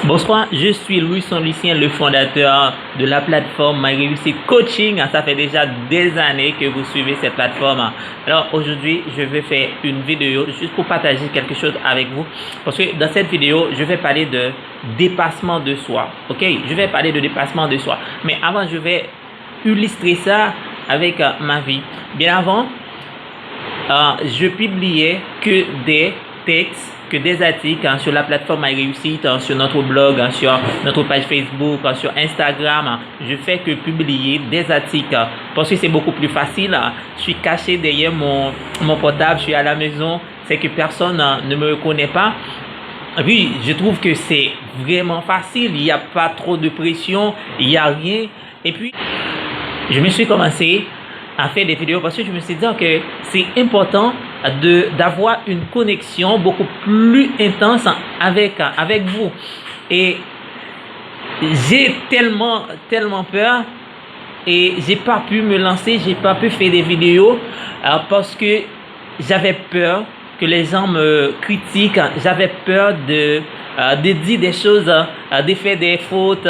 Bonsoir, je suis Louis Lucien, le fondateur de la plateforme My Réussite Coaching. Ça fait déjà des années que vous suivez cette plateforme. Alors aujourd'hui, je vais faire une vidéo juste pour partager quelque chose avec vous. Parce que dans cette vidéo, je vais parler de dépassement de soi. Ok, je vais parler de dépassement de soi. Mais avant, je vais illustrer ça avec ma vie. Bien avant, je publiais que des textes, que des articles sur la plateforme My Réussite, sur notre blog, sur notre page Facebook, sur Instagram. Je fais que publier des articles parce que c'est beaucoup plus facile. Je suis caché derrière mon portable, je suis à la maison, c'est que personne ne me reconnaît pas. Et puis, je trouve que c'est vraiment facile, il n'y a pas trop de pression, il n'y a rien. Et puis, je me suis commencé à faire des vidéos parce que je me suis dit que c'est important d'avoir une connexion beaucoup plus intense avec vous. Et j'ai tellement peur et j'ai pas pu me lancer, j'ai pas pu faire des vidéos parce que j'avais peur que les gens me critiquent, j'avais peur de dire des choses, de faire des fautes,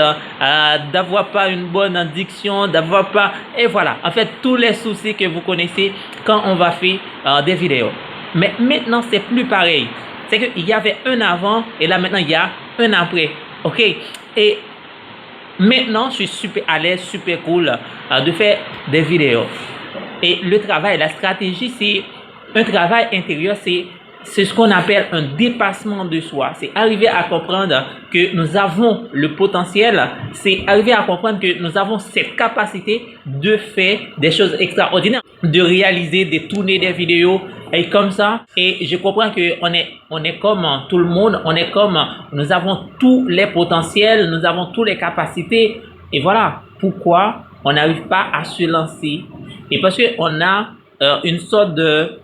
d'avoir pas une bonne diction, d'avoir pas... Et voilà, en fait, tous les soucis que vous connaissez quand on va faire des vidéos. Mais maintenant, c'est plus pareil. C'est qu'il y avait un avant et là, maintenant, il y a un après. OK? Et maintenant, je suis super à l'aise, super cool de faire des vidéos. Et le travail, la stratégie, c'est un travail intérieur, c'est ce qu'on appelle un dépassement de soi. C'est arriver à comprendre que nous avons le potentiel, c'est arriver à comprendre que nous avons cette capacité de faire des choses extraordinaires, de réaliser, de tourner des vidéos et comme ça. Et je comprends que on est comme tout le monde, nous avons tous les potentiels, nous avons toutes les capacités. Et voilà pourquoi on n'arrive pas à se lancer. Et parce qu'on a une sorte de...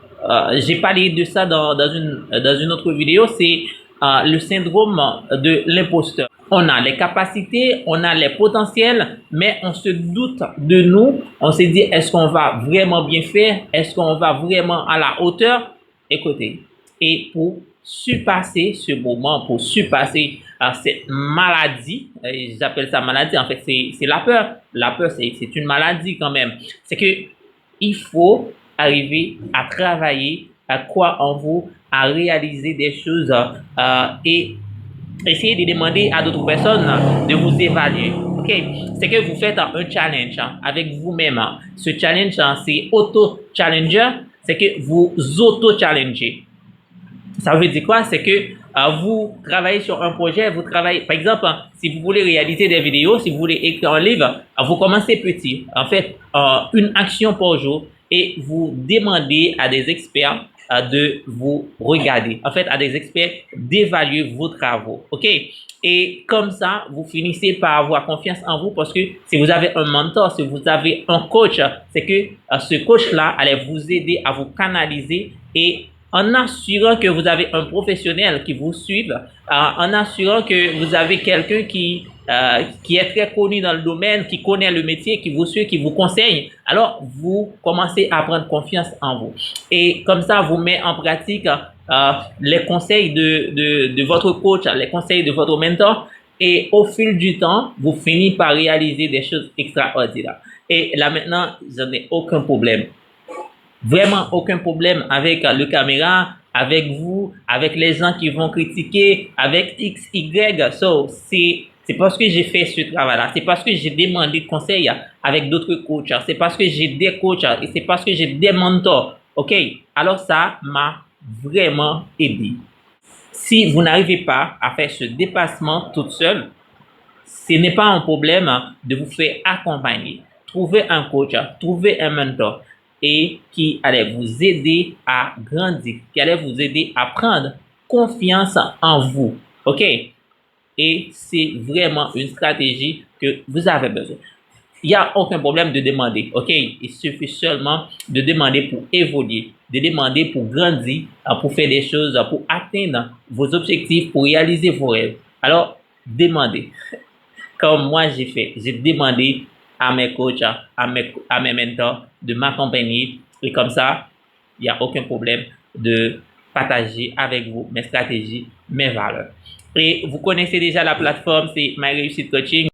j'ai parlé de ça dans une autre vidéo, c'est le syndrome de l'imposteur. On a les capacités, on a les potentiels, mais on se doute de nous. On se dit, est-ce qu'on va vraiment bien faire? Est-ce qu'on va vraiment à la hauteur? Écoutez, et pour surpasser ce moment, pour surpasser cette maladie, j'appelle ça maladie, en fait, c'est la peur. La peur, c'est une maladie quand même. C'est que il faut arriver à travailler, à croire en vous, à réaliser des choses et essayer de demander à d'autres personnes de vous évaluer. Ok, c'est que vous faites un challenge avec vous-même. Ce challenge, c'est auto-challenger, c'est que vous auto-challengez. Ça veut dire quoi? C'est que vous travaillez sur un projet, vous travaillez, par exemple, si vous voulez réaliser des vidéos, si vous voulez écrire un livre, vous commencez petit. En fait, une action par jour et vous demandez à des experts de vous regarder. En fait, à des experts d'évaluer vos travaux. OK? Et comme ça, vous finissez par avoir confiance en vous parce que si vous avez un mentor, si vous avez un coach, c'est que ce coach-là allait vous aider à vous canaliser et en assurant que vous avez un professionnel qui vous suive, en assurant que vous avez quelqu'un qui est très connu dans le domaine, qui connaît le métier, qui vous suit, qui vous conseille, alors vous commencez à prendre confiance en vous. Et comme ça, vous mettez en pratique les conseils de votre coach, les conseils de votre mentor, et au fil du temps, vous finissez par réaliser des choses extraordinaires. Et là maintenant, je n'ai aucun problème. Vraiment aucun problème avec le caméra, avec vous, avec les gens qui vont critiquer, avec X, Y. So, c'est parce que j'ai fait ce travail-là. C'est parce que j'ai demandé conseil avec d'autres coachs. C'est parce que j'ai des coachs et c'est parce que j'ai des mentors. OK? Alors ça m'a vraiment aidé. Si vous n'arrivez pas à faire ce dépassement toute seule, ce n'est pas un problème de vous faire accompagner. Trouvez un coach, trouvez un mentor et qui allait vous aider à grandir, qui allait vous aider à prendre confiance en vous. OK? Et c'est vraiment une stratégie que vous avez besoin. Il n'y a aucun problème de demander. OK? Il suffit seulement de demander pour évoluer, de demander pour grandir, pour faire des choses, pour atteindre vos objectifs, pour réaliser vos rêves. Alors, demandez. Comme moi j'ai fait, j'ai demandé à mes coachs, à mes mentors de m'accompagner et comme ça, il n'y a aucun problème de partager avec vous mes stratégies, mes valeurs. Et vous connaissez déjà la plateforme, c'est My Réussite Coaching.